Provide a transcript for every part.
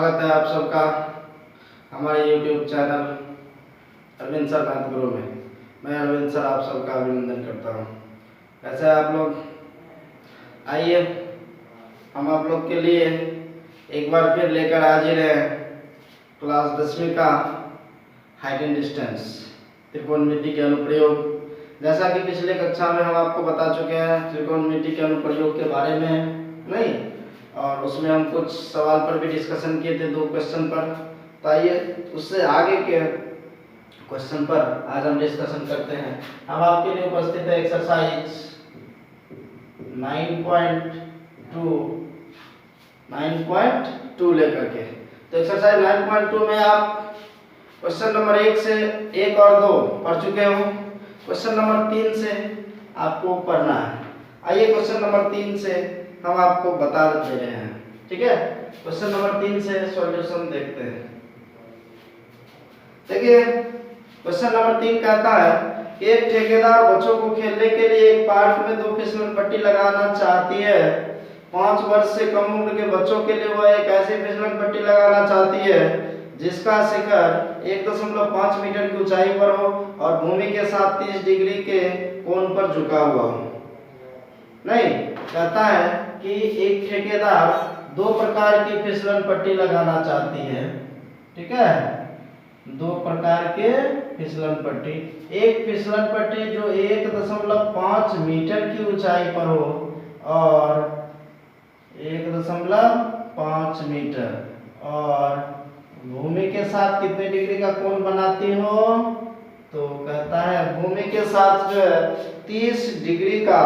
स्वागत है आप सबका हमारे YouTube channel Arvind sir math Guru में। मैं अरविंद सर आप सबका अभिनंदन करता हूँ। कैसे आप लोग? आइए हम आप लोग के लिए एक बार फिर लेकर हाजिर हैं क्लास 10वीं का हाइट एंड डिस्टेंस त्रिकोणमिति के अनुप्रयोग। जैसा कि पिछले कक्षा में हम आपको बता चुके हैं त्रिकोणमिति के अनुप्रयोग के बारे में नहीं, और उसमें हम कुछ सवाल पर भी डिस्कशन किए थे, 2 क्वेश्चन पर। तो आइए उससे आगे के क्वेश्चन पर आज हम डिस्कशन करते हैं। अब आपके लिए उपस्थित है एक्सरसाइज 9.2 लेकर के। तो एक्सरसाइज 9.2 में आप क्वेश्चन नंबर 1 से 1 और 2 पढ़ चुके हो। क्वेश्चन नंबर 3 से आपको पढ़ना है। आइए क्वेश्चन नंबर 3 से हम आपको बता दे रहे हैं, ठीक है। क्वेश्चन नंबर 3 से सॉल्यूशन देखते हैं। देखिए क्वेश्चन नंबर 3 कहता है एक ठेकेदार बच्चों को खेलने के लिए एक पार्क में 2 फिसलन पट्टी लगाना चाहती है। 5 वर्ष से कम उम्र के बच्चों के लिए वह एक ऐसी फिसलन पट्टी लगाना चाहती है जिसका शिखर 1.5 मीटर की ऊंचाई पर हो और भूमि के साथ 30 डिग्री के कोण पर झुका हुआ हो। नहीं, कहता है कि एक ठेकेदार 2 प्रकार की फिसलन पट्टी लगाना चाहती है, ठीक है। 2 प्रकार के फिसलन पट्टी। एक फिसलन पट्टी जो 1.5 मीटर की ऊंचाई पर हो और 1.5 मीटर और भूमि के साथ कितने डिग्री का कोण बनाती हो? तो कहता है भूमि के साथ जो है 30 डिग्री का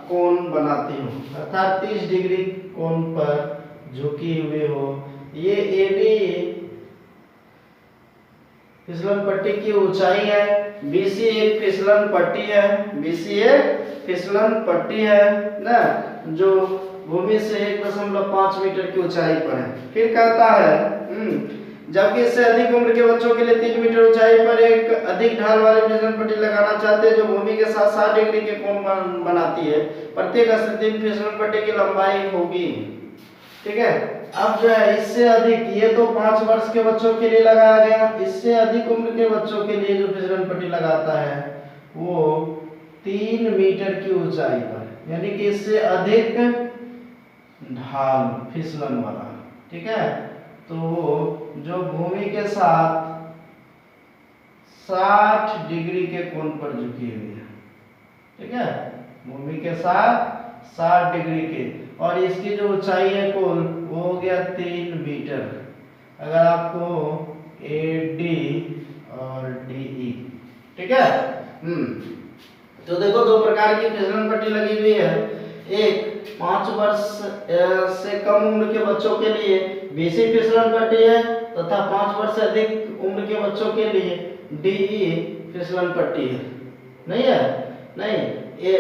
कोण बनाती हो, अर्थात 30 डिग्री कोण पर झुकी हुई हो। ये AB फिसलन पट्टी की ऊंचाई है। BC एक फिसलन पट्टी है, BC एक फिसलन पट्टी है ना, जो भूमि से 1.5 मीटर की ऊंचाई पर है। फिर कहता है जबकि इससे अधिक उम्र के बच्चों के लिए 3 मीटर ऊंचाई पर एक अधिक ढाल वाली फिसलन पट्टी लगाना चाहते हैं जो भूमि के साथ 60 डिग्री के कोण बनाती है। प्रत्येक स्थिति में फिसलन पट्टी की लंबाई होगी, ठीक है। अब जो है इससे अधिक, ये तो 5 वर्ष के बच्चों के लिए लगाया गया, इससे अधिक उम्र के बच्चों के लिए जो फिसलन पट्टी लगाता है वो 3 मीटर की ऊंचाई पर, यानी कि इससे अधिक ढाल फिसलन वाला, ठीक है। तो जो भूमि के साथ 60 डिग्री के कोण पर झुकी हुई है, ठीक है, भूमि के साथ 60 डिग्री के, और इसकी जो ऊंचाई है कुल वो हो गया 3 मीटर। अगर आपको AD और DE, ठीक है। तो देखो 2 प्रकार की फिसलन पट्टी लगी हुई है। एक 5 वर्ष से कम उम्र के बच्चों के लिए BC फिसलन पट्टी है तथा 5 वर्ष से अधिक उम्र के बच्चों के लिए DE फिसलन पट्टी है। नहीं है? नहीं, ये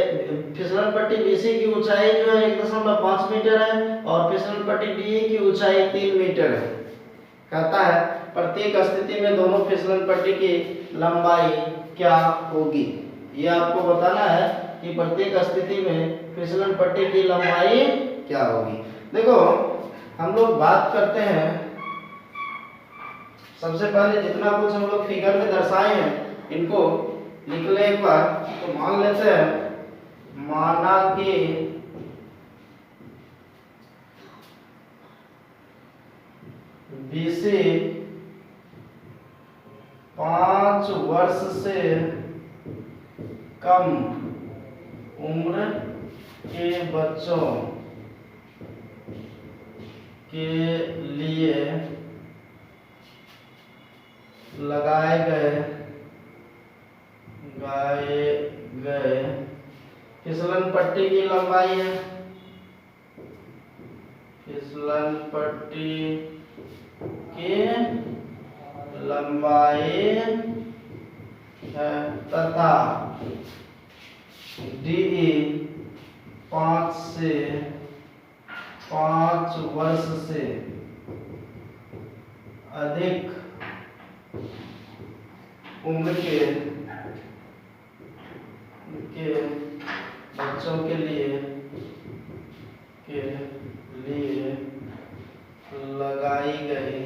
फिसलन पट्टी BC की ऊंचाई जो है 1.5 मीटर है और फिसलन पट्टी DE की ऊंचाई 3 मीटर है। कहता है प्रत्येक स्थिति में दोनों फिसलन पट्टी की लंबाई क्या होगी, ये आपको बताना है कि प्रत्येक स्थिति में फिसलन पट्टी की लंबाई क्या होगी। देखो हम लोग बात करते हैं, सबसे पहले जितना कुछ हम लोग फिगर में दर्शाए हैं इनको लिख ले एक बार। तो मान लेते हैं, माना कि BC 5 वर्ष से कम उम्र के बच्चों के लिए लगाए गए फिसलन पट्टी की लंबाई है, फिसलन पट्टी की लंबाई है तथा DE 5 वर्ष से अधिक उम्र के बच्चों के लिए लगाई गई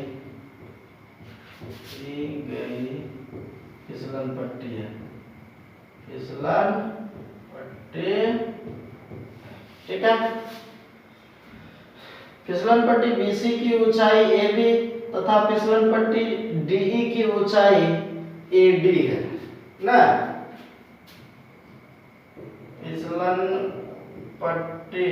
फिसलन पट्टी, ठीक है। फिसलन पट्टी बीसी की ऊंचाई AB तथा फिसलन पट्टी DE की ऊंचाई AD है ना। फिसलन पट्टी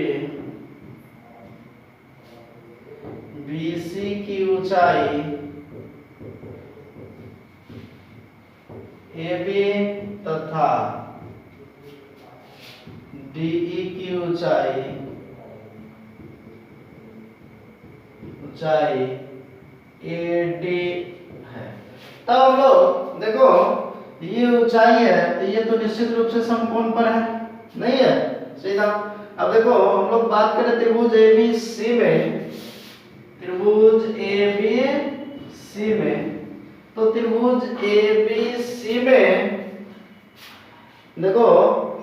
BC की ऊंचाई AB तथा DE की ऊंचाई AD है। तब हम लोग देखो ये ऊंचाई है तो ये तो निश्चित रूप से समकोण पर है, नहीं है सीधा। अब देखो हम लोग बात करें त्रिभुज ABC में, त्रिभुज ABC में, तो त्रिभुज ABC में देखो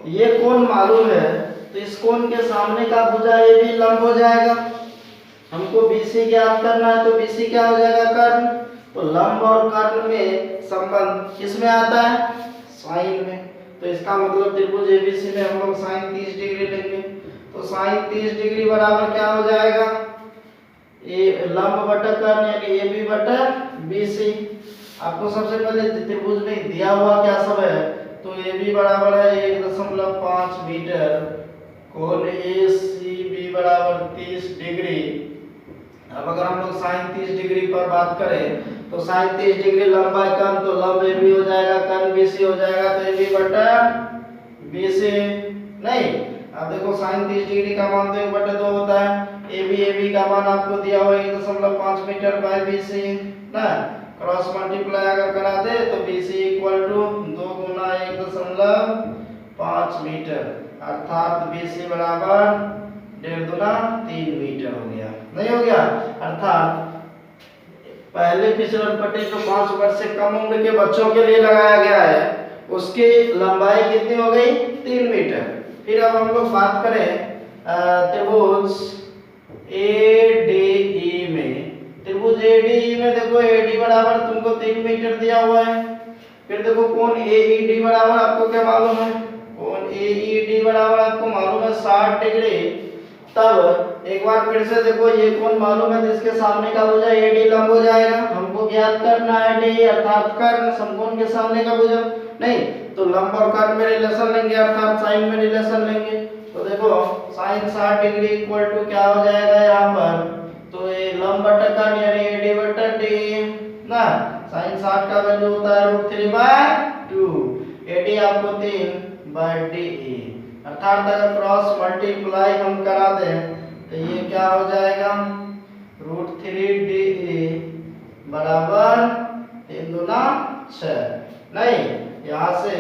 ये कोण मालूम है तो इस कोण के सामने का भुजा AB लंब हो जाएगा। हमको BC ज्ञात करना है तो BC क्या हो जाएगा, कर्ण। तो लंब और कर्ण में संबंध किसमें आता है, साइन में। तो इसका मतलब त्रिभुज ABC में हम लोग साइन 30 डिग्री लेंगे। तो साइन 30 डिग्री बराबर क्या हो जाएगा, ये लंब बटा कर्ण यानी AB बटा BC। आपको सबसे पहले त्रिभुज में दिया हुआ क्या सब है, तो AB बराबर है 1.5 मीटर, कोण ACB बराबर 30 डिग्री। अब अगर हम लोग साइन 30 डिग्री पर बात करें तो साइन 30 डिग्री लंबा है कर्ण, तो लंब AB हो जाएगा, कर्ण BC हो जाएगा, तो AB बटा BC नहीं। अब देखो साइन 30 डिग्री का मान तो 1/2 होता है। AB का मान आपको दिया हुआ 1.5 मीटर बाय BC ना, क्रॉस मल्टीप्लाई अगर करा दे तो BC इक्वल टू 2 गुना 1.5 मीटर, अर्थात BC बराबर 1.5 गुना 3 मीटर हो गया, नहीं हो गया। अर्थात पहले फिसलन पट्टी जो 5 वर्ष से कम उम्र के बच्चों के लिए लगाया गया है उसकी लंबाई कितनी हो गई, 3 मीटर। फिर अब हम लोग बात करें त्रिभुज ADE में, त्रिभुज ADE में देखो AD बराबर तुमको 3 मीटर दिया हुआ है। फिर देखो कोण AED बराबर आपको क्या मालूम है, कोण AED बराबर आपको मालूम है 60 डिग्री। तब एक बार फिर से देखो ये कोण मालूम है जिसके सामने का भुजा AD लंब हो जाएगा। हमको ज्ञात करना है D अर्थात कर्ण समकोण के सामने का भुजा, नहीं तो लंब और कर्ण में रिलेशन लेंगे अर्थात साइन में रिलेशन लेंगे। तो देखो साइन 60 डिग्री इक्वल टू क्या हो जाएगा यहाँ पर, तो ये लंब बटा कर्ण यानी AD बटा D ना। साइन 60 का वैल्यू होता है √3/2, AD आपको 3/DE। अर्थात अगर क्रॉस मल्टीप्लाई हम करा दें तो ये क्या हो जाएगा, √3DE बराबर 3 दूना 6। नहीं यहाँ से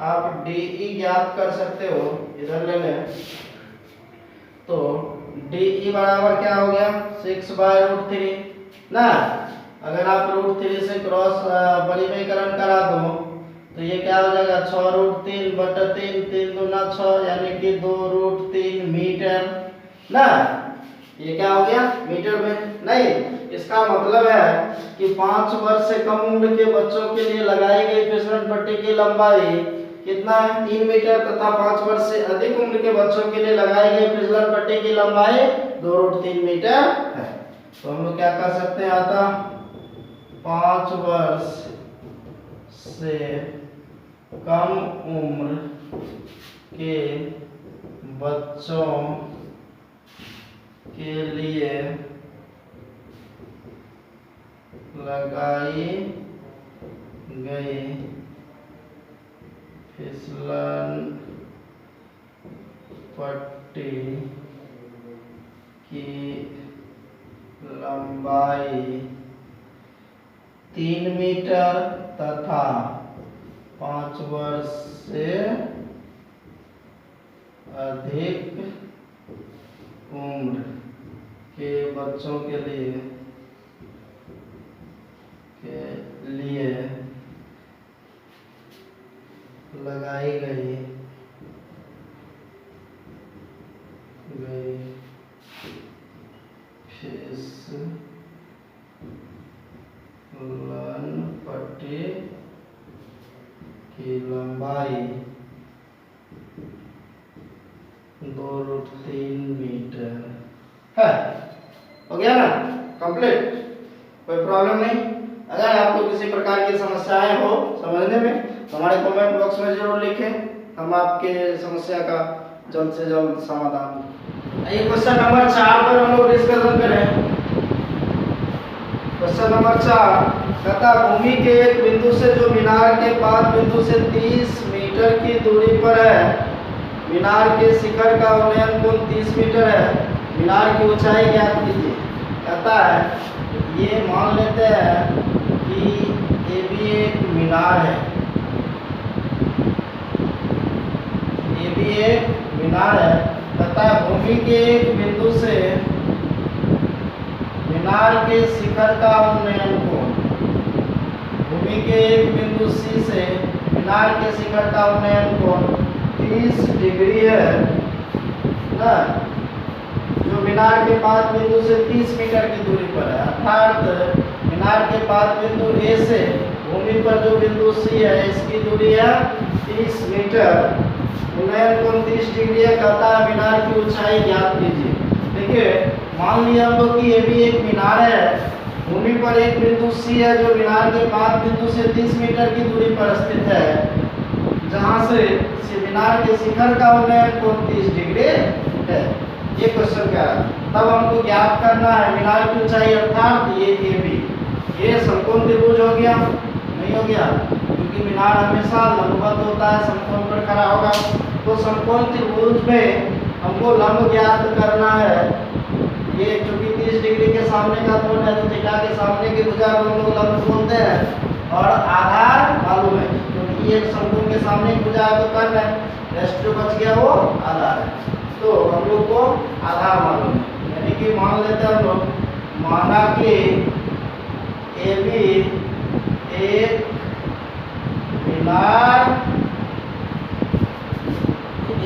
आप DE ज्ञात कर सकते हो, इधर ले लें तो DE बराबर क्या हो गया 6/√3 ना। अगर आप √3 से क्रॉस परिमेयकरण करा दो तो ये क्या हो जाएगा 6√3 बटा 3, 3 दूना 6 यानी कि 2√3 मीटर ना। ये क्या हो गया मीटर में, नहीं इसका मतलब है कि 5 वर्ष से कम उम्र के बच्चों के लिए लगाई गई फिसलन पट्टी की लंबाई कितना है 3 मीटर तथा 5 वर्ष से अधिक उम्र के बच्चों के लिए लगाई गई फिसलन पट्टी की लंबाई 2√3 मीटर है। तो हम लोग क्या कर सकते हैं, आता 5 वर्ष से कम उम्र के बच्चों के लिए लगाई गई फिसलन पट्टी की लंबाई 3 मीटर तथा 5 वर्ष से अधिक उम्र के बच्चों के लिए लगाई गई फिसलन पट्टी की लंबाई 2√3 मीटर है। हो गया ना कंप्लीट, कोई प्रॉब्लम नहीं। अगर आपको किसी प्रकार की समस्याएं हो समझने में तो हमारे कमेंट बॉक्स में जरूर लिखें, हम आपके समस्या का जल्द से जल्द समाधान। ये क्वेश्चन नंबर 4 पर हम लोग डिस्कशन करें। क्वेश्चन नंबर 4 कहता भूमि के एक बिंदु से जो मीनार के पाद बिंदु से 30 मीटर की दूरी पर है, मीनार के शिखर का उन्नयन कोण 30 मीटर है, मीनार की ऊंचाई ज्ञात कीजिए। कहता है ये मान लेते हैं कि ये भी एक मीनार है, ये भी एक मीनार है। कहता है भूमि के एक बिंदु से मीनार के शिखर का उन्नयन कोण, भूमि के एक बिंदु सी से मीनार के शिखर का उन्नयन कोण 30 डिग्री है ना, जो मीनार के पाद बिंदु से 30 मीटर की दूरी पर है। अर्थात मीनार के पाद बिंदु ए से भूमि पर जो बिंदु सी है इसकी दूरी है 30 मीटर, उन्नयन कोण 30 डिग्री है। कहता है मीनार की ऊंचाई ज्ञात कीजिए। देखिए मान लिया हम लोग कि ये भी एक मीनार है, भूमि पर एक बिंदु सी है जो मीनार के पाद बिंदु से 30 मीटर की दूरी पर स्थित है, जहां से मीनार के शिखर का उन्नयन कोण 30 डिग्री है। ये क्वेश्चन क्या है, तब हमको ज्ञात करना है मीनार की ऊंचाई, अर्थात ये AB, ये समकोण त्रिभुज हो गया नहीं हो गया, क्योंकि मीनार हमेशा लंबवत होता है, समकोण पर खड़ा होगा। तो समकोण त्रिभुज में हमको लंब ज्ञात करना है। ये चूंकि 30 डिग्री के सामने का कोण है तो थीटा के सामने की भुजा को हम लोग लंब बोलते हैं, और आधार मालूम है क्योंकि ये समकोण के सामने की भुजा है तो कर्ण है, रेस्ट जो बच गया वो आधार है। तो हम लोग को आधार मालूम है, यानी कि मान लेते हैं हम लोग, माना कि AB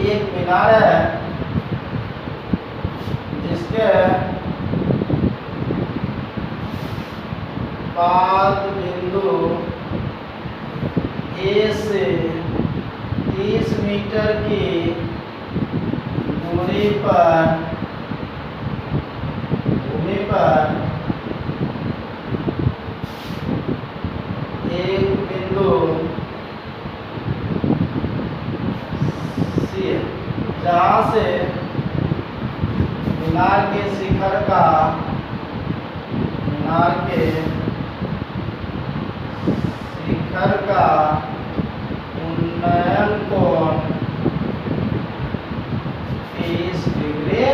एक मीनार है जिसके पाद बिंदु A से 30 मीटर की दूरी पर भूमि पर एक बिंदु सी है, जहाँ से मीनार के शिखर का उन्नयन कोण 30 डिग्री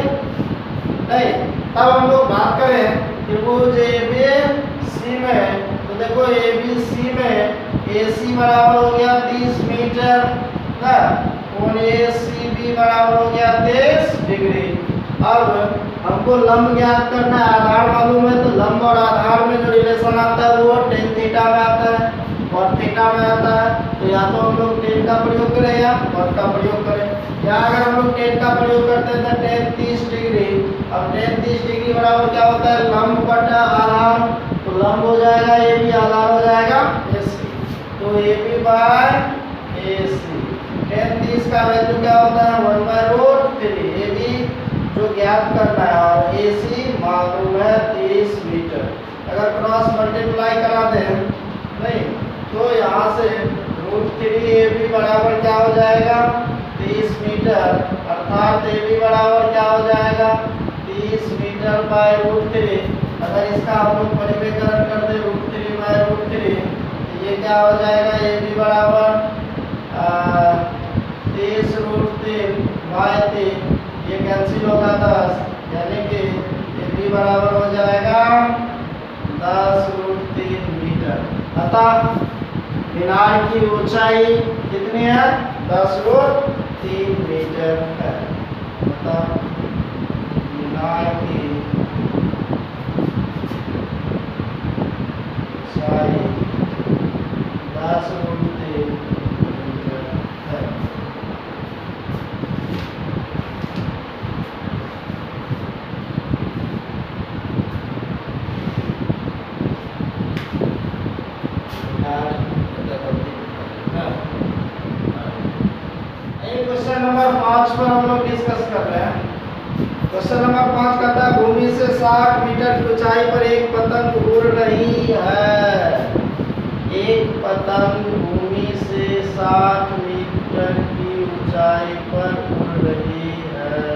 नहीं। तब हम लोग बात करें त्रिभुज ABC में, तो देखो ABC में AC बराबर हो गया 30 मीटर ना, कोण ACB बराबर हो गया 23 डिग्री। अब हमको लंब ज्ञात करना है, आधार मालूम है तो लंब और आधार में जो रिलेशन आता है वो tan थीटा में आता है और थीटा में आता है। तो या तो हम लोग tan का प्रयोग करें या cos का प्रयोग करें। या अगर हम लोग tan का प्रयोग करते हैं तो tan 30 डिग्री, अब tan 30 डिग्री बराबर क्या होता है, लंब बटा आधार, तो लंब हो जाएगा AB, आधार हो जाएगा AC, तो AB बाय AC। tan 30 का वैल्यू क्या होता है 1/√3, AB जो ज्ञात करना है और AC मालूम है 30 मीटर। अगर क्रॉस मल्टीप्लाई करा दें नहीं तो यहाँ से √3 AB बराबर क्या हो जाएगा 30 मीटर, अर्थात AB बराबर क्या हो जाएगा 30 मीटर बाय √3। अगर इसका हम लोग परिवेकरण कर दे √3 बाय √3 तो ये क्या हो जाएगा AB बराबर 30√3 बाय 3, ये कैंसिल होगा 10, यानी कि AB बराबर हो जाएगा 10√3 मीटर। अतः मीनार की ऊंचाई कितनी है 10√3 मीटर है। अतः मीनार की ऊंचाई 10√3 मीटर है। क्वेश्चन नंबर 5 पर हम लोग डिस्कस कर रहे हैं। क्वेश्चन नंबर 5 कहता है भूमि से 60 मीटर की ऊंचाई पर एक पतंग उड़ रही है। एक पतंग भूमि से 60 मीटर की ऊंचाई पर उड़ रही है।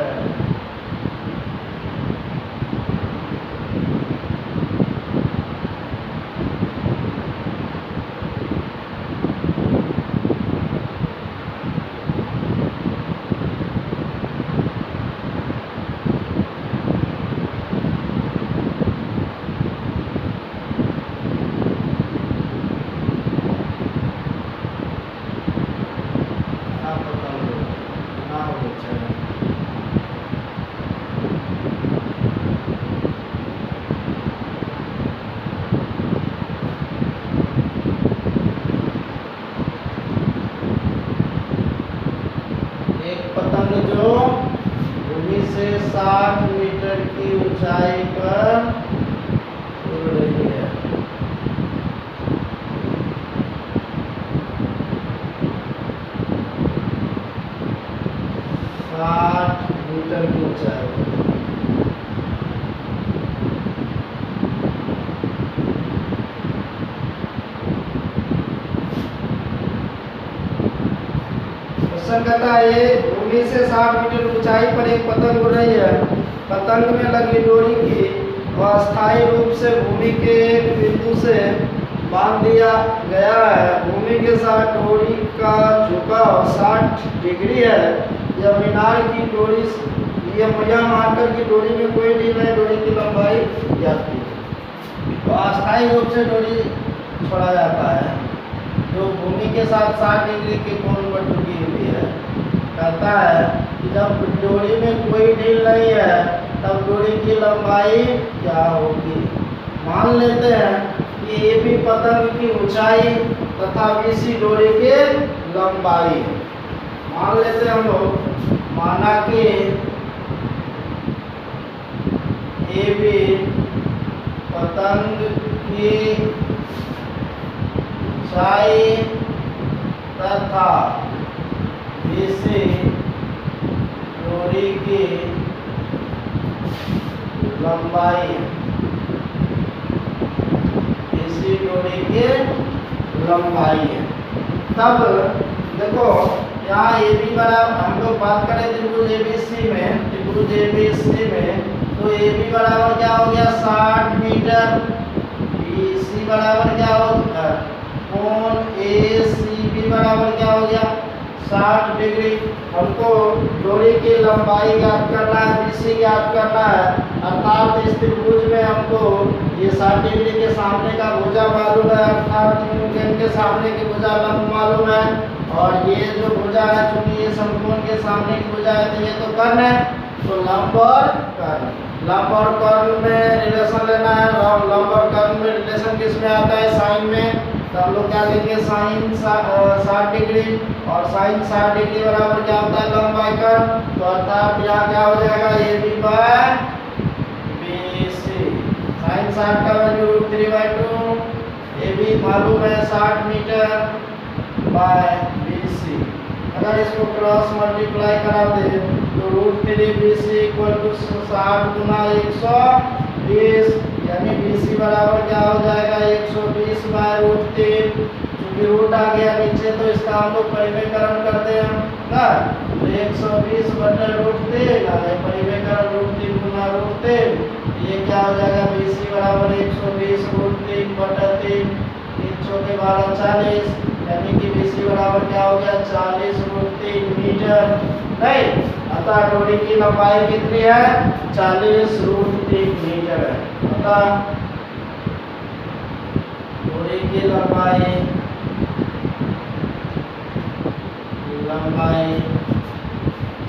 जो भूमि से 60 मीटर की ऊंचाई पर उड़ रही है। मीटर की ऊंचाई क्वेश्चन कहता है भूमि से 60 मीटर ऊंचाई पर एक पतंग उड़ रही है। पतंग में लगी डोरी की अस्थायी रूप से भूमि के एक बिंदु से बांध दिया गया है। भूमि के साथ डोरी का झुकाव 60 डिग्री है। यह मीनार की डोरी यह मानकर की डोरी में कोई ढील नहीं, डोरी की लंबाई जाती है। तो अस्थायी रूप से डोरी छोड़ा जाता है जो भूमि के साथ 60 डिग्री के कोण पर झुकी हुई है। कहता है कि जब डोरी में कोई ढील नहीं है तब डोरी की लंबाई क्या होगी। मान लेते हैं कि ये भी पतंग की ऊंचाई तथा बीसी डोरी की लंबाई है। मान लेते हैं हम लोग, माना कि ये भी पतंग की ऊंचाई तथा बीसी डोरी की लंबाई, बीसी डोरी की लंबाई है। तब देखो यहाँ ए बी बराबर, हम लोग बात करें त्रिभुज एबीसी में, त्रिभुज एबीसी में तो ए बी बराबर क्या हो गया 60 मीटर, बी सी बराबर क्या हो गया, कोण ए सी बी बराबर क्या हो गया 60 डिग्री। हमको डोरी की लंबाई ज्ञात करना है, बीसी ज्ञात करना है। अर्थात इस त्रिभुज में हमको ये 60 डिग्री के सामने का भुजा मालूम है, अर्थात इनके सामने की भुजा लंब मालूम है, और ये जो भुजा है चूंकि ये समकोण के सामने की भुजा है तो ये तो कर्ण है, तो लंब और कर्ण, लंब और कर्ण में रिलेशन लेना है। लंब और कर्ण में रिलेशन किस में आता है, साइन में। तो हम लोग क्या लिखेंगे साइन 60 डिग्री, और साइन 60 डिग्री बराबर क्या होता है लंब बाय कर्ण। तो अर्थात यहाँ क्या हो जाएगा A B by B C, sine 60 का वैल्यू √3/2, ए बी मालूम है 60 मीटर बाय बी सी। अगर इसको क्रॉस मल्टीप्लाई करा दे तो √3 BC = 60 गुना 120, यानी BC बराबर क्या हो जाएगा 120 बाय √3। क्योंकि रूट आ गया नीचे तो इसका हम लोग परिमेयकरण करते हैं ना, तो 120 बटा √3 परिमेयकरण √3 गुना √3, ये क्या हो जाएगा BC बराबर 120 √3 बटा 3, 3 चौके 12 40, यानी कि BC बराबर क्या हो गया 40 √3 मीटर। नहीं, अतः डोरी की लंबाई कितनी है 40 √3 मीटर है। अतः डोरी की लंबाई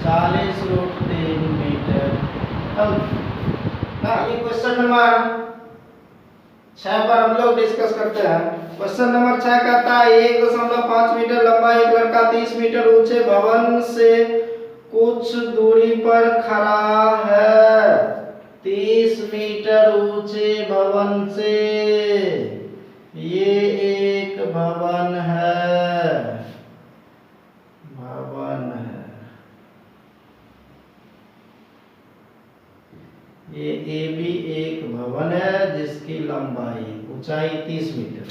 40 √3 मीटर। अब ये क्वेश्चन नंबर 6 पर हम लोग डिस्कस करते हैं। क्वेश्चन नंबर 6 कहता है 1.5 मीटर लंबा एक लड़का 30 मीटर ऊंचे भवन से कुछ दूरी पर खड़ा है। 30 मीटर ऊंचे भवन से, ये एक भवन है, भवन है। ये ए बी एक भवन है जिसकी लंबाई ऊंचाई 30 मीटर।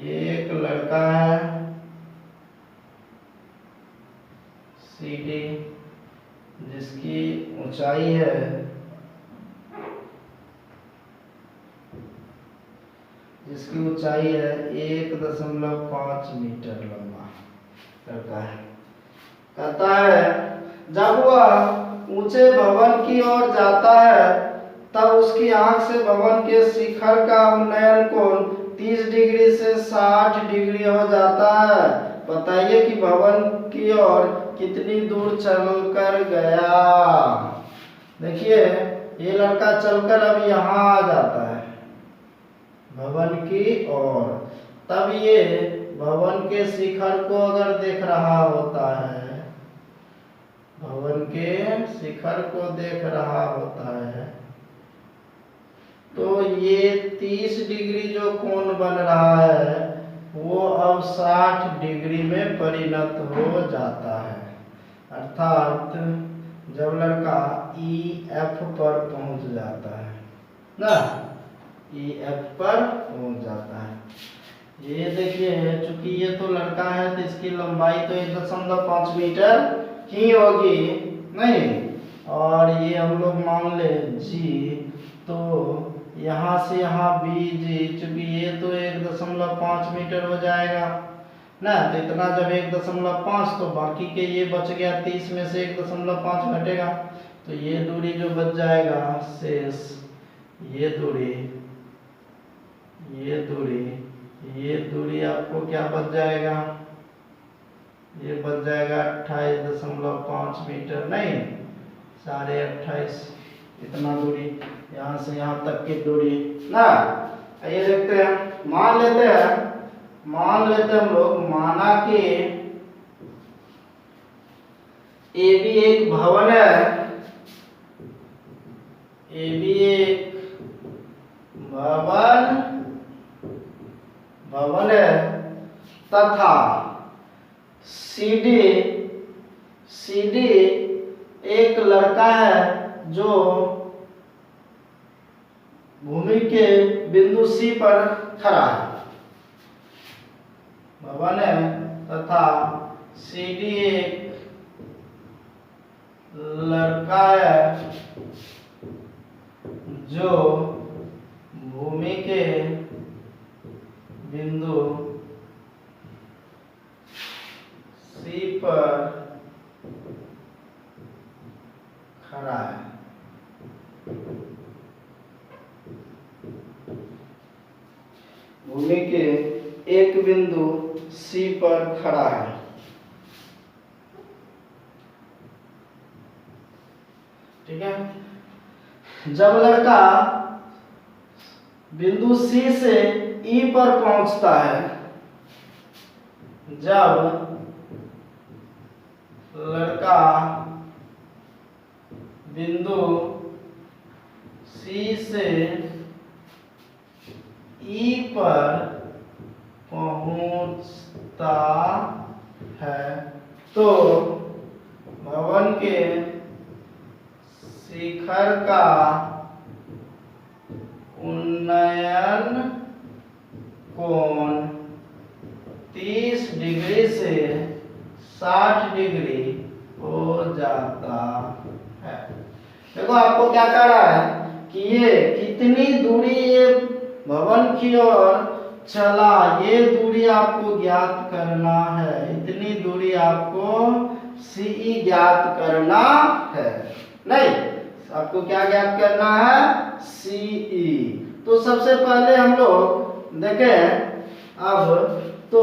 ये एक लड़का है सी डी जिसकी ऊंचाई है 1.5 मीटर लंबा लड़का है। कहता है जब वह ऊंचे भवन की ओर जाता है तब उसकी आंख से भवन के शिखर का उन्नयन कोण 30 डिग्री से 60 डिग्री हो जाता है। बताइए कि भवन की ओर कितनी दूर चलकर गया। देखिए ये लड़का चलकर अब यहाँ आ जाता है भवन की ओर, तब ये भवन के शिखर को अगर देख रहा होता है, भवन के शिखर को देख रहा होता है, तो ये 30 डिग्री जो कोण बन रहा है वो अब 60 डिग्री में परिणत हो जाता है। अर्थात जब लड़का ई एफ पर पहुंच जाता है ना, ई एफ पर पहुंच जाता है। ये देखिए चूंकि ये तो लड़का है तो इसकी लंबाई तो 1.5 मीटर ही होगी नहीं, और ये हम लोग मान ले जी, तो यहाँ से यहाँ बी जी, चूंकि ये तो 1.5 मीटर हो जाएगा ना, तो इतना जब 1.5 तो बाकी के ये बच गया 30 में से 1.5 घटेगा, तो ये दूरी जो बच जाएगा शेष, ये दूरी आपको क्या बच जाएगा, ये बच जाएगा 28.5 मीटर नहीं 28.5, इतना दूरी यहाँ से यहाँ तक की दूरी ना। ये देखते हैं, मान लेते हैं हम लोग, माना कि ए बी एक भवन है, ए बी एक भवन है तथा सी डी एक लड़का है जो भूमि के बिंदु सी पर खड़ा है। भवन है तथा सी डी एक लड़का है जो भूमि के बिंदु सी पर खड़ा है। भूमि के एक बिंदु सी पर खड़ा है। ठीक है, जब लड़का बिंदु सी से ई पर पहुंचता है, जब लड़का बिंदु सी से ई पर पहुंचता है तो भवन के शिखर का उन्नयन कोण 30 डिग्री से 60 डिग्री हो जाता है। देखो आपको क्या कह रहा है कि ये कितनी दूरी ये भवन की ओर चला, ये दूरी आपको ज्ञात करना है, इतनी दूरी आपको सीई ज्ञात करना है। नहीं, आपको क्या ज्ञात करना है, सीई। तो सबसे पहले हम लोग देखें अब, तो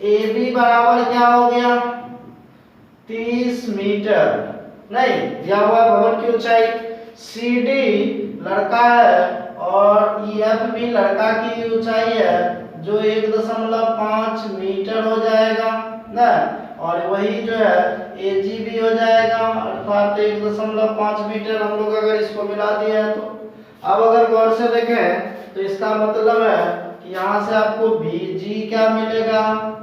ए बी बराबर क्या हो गया 30 मीटर नहीं, दिया हुआ भवन की ऊंचाई, सी डी लड़का है और ई एफ भी लड़का की ऊंचाई है जो 1.5 मीटर हो जाएगा ना, और वही जो है ए जी भी हो जाएगा अर्थात 1.5 मीटर। हम लोग अगर इसको मिला दिया है तो अब अगर गौर से देखें तो इसका मतलब है कि यहाँ से आपको BG क्या मिलेगा,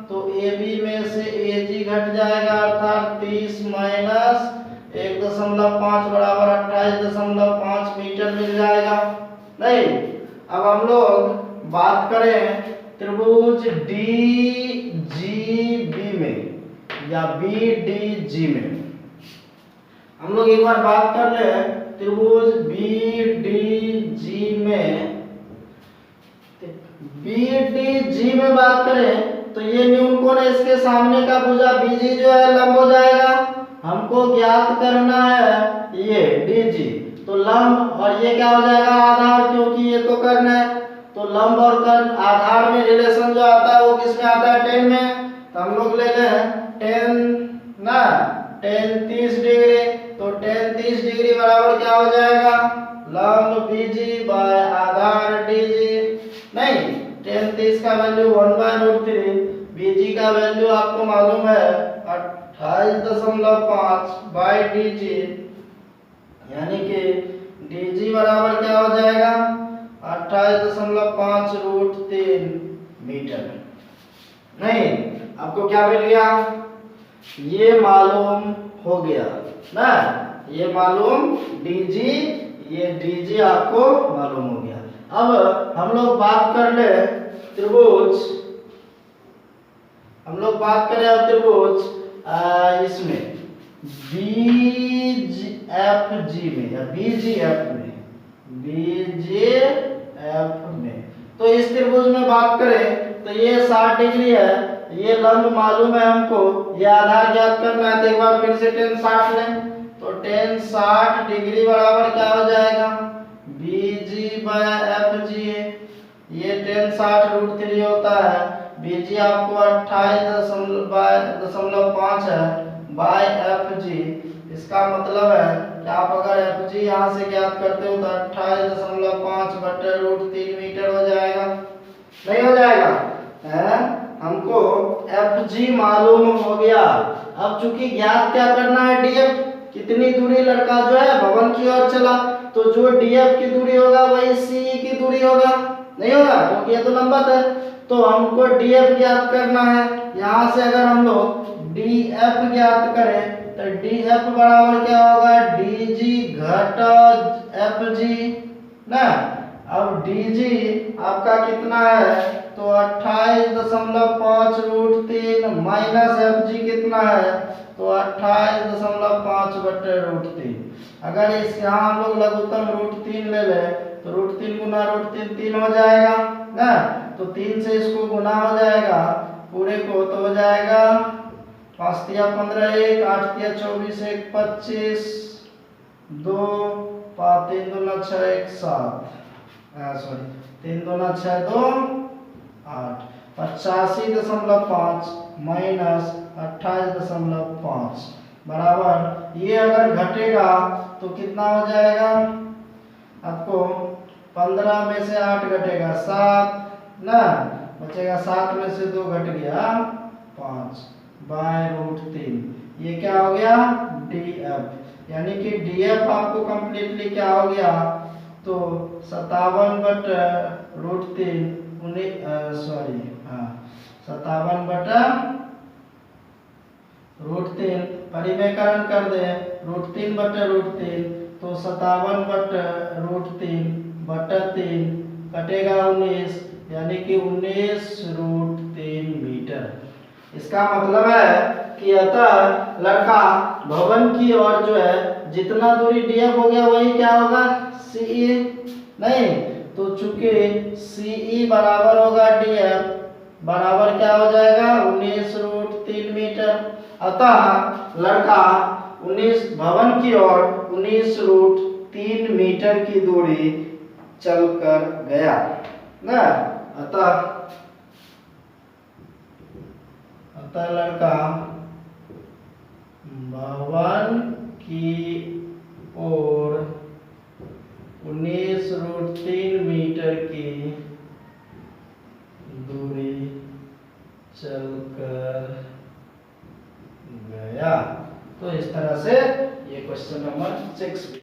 तो AB में से AG घट जाएगा, अर्थात 30 माइनस 1.5 बराबर 28.5 मीटर मिल जाएगा। नहीं, अब हम लोग बात करें त्रिभुज DGB में या BDG में। हम लोग एक बार बात कर ले त्रिभुज BDG में। BDG में बात करें तो ये न्यून कोण है, इसके सामने का भुजा BG जो है लंब हो जाएगा। हमको ज्ञात करना है ये DG, तो लंब और ये क्या हो जाएगा आधार, क्योंकि ये तो कर्ण है। तो लंब और कर्ण आधार में रिलेशन जो आता है वो किस में आता है, tan में। तो हम लोग ले लें tan ना, tan 30 डिग्री, तो tan 30 डिग्री बराबर क्या हो जाएगा, लंब BG बाय आधार DG। नहीं, tan 30 का वैल्यू 1/√3, BG का वैल्यू आपको मालूम है 28.5 बाय DG, यानी कि DG बराबर क्या हो जाएगा 28.5√3 मीटर। नहीं, आपको क्या मिल गया, ये मालूम हो गया ना, ये मालूम DG, ये DG आपको मालूम हो गया। अब हम लोग बात कर ले त्रिभुज, हम लोग बात करें अब त्रिभुज इसमें BGFG में या BGF में, BGF में। तो इस त्रिभुज में बात करें तो ये 60 डिग्री है, ये लंब मालूम है हमको, ये आधार ज्ञात करना है। तो एक बार फिर से tan 60 लें, तो tan 60 डिग्री बराबर क्या हो जाएगा, BG बाय FG। ये tan 60√3 होता है, BG आपको 28.5 है बाय FG। इसका मतलब है कि आप अगर FG यहाँ से ज्ञात करते हो तो 28.5/√3 मीटर हो जाएगा। नहीं हो जाएगा है, हमको FG मालूम हो गया। अब चूंकि ज्ञात क्या करना है, DF, कितनी दूरी लड़का जो है भवन की ओर चला, तो जो DF की दूरी होगा वही CE की दूरी होगा। नहीं होगा क्योंकि ये तो लंबवत है, तो हमको DF ज्ञात करना है। यहाँ से अगर हम लोग DF ज्ञात करें तो DF बराबर क्या होगा, DG घटा FG ना। अब DG आपका कितना है, तो 28.5√3 माइनस FG कितना है, तो 28.5/√3। अगर इस यहाँ हम लोग लघुत्तम √3 ले लें तो √3 गुना √3 3 हो जाएगा ना, तो 3 से इसको गुना हो जाएगा पूरे को, तो हो जाएगा 5 तिया 15 1 8 तिया 24 1 25 2 5 3 दूना 6 1 7 सॉरी 3 दूना 6 2 8 85.5 माइनस 28.5 बराबर, ये अगर घटेगा तो कितना हो जाएगा आपको, 15 में से 8 घटेगा 7 ना, बचेगा 7 में से 2 घट गया 5 बाय √3। ये क्या हो गया DF, यानी कि DF आपको कंप्लीटली क्या हो गया, तो 57/√3 सॉरी 57/√3 परिमेयकरण कर दे √3/√3, तो 57/√3/3 कटेगा 19, यानी कि 19√3 मीटर। इसका मतलब है कि अतः लड़का भवन की ओर जो है जितना दूरी DF हो गया वही क्या होगा CE। नहीं, तो चूंकि CE बराबर होगा DF बराबर क्या हो जाएगा 19√3 मीटर। अतः लड़का 19 भवन की ओर 19√3 मीटर की दूरी चलकर गया ना। अतः लड़का भवन की ओर 19√3 मीटर की दूरी चलकर गया। तो इस तरह से ये क्वेश्चन नंबर 6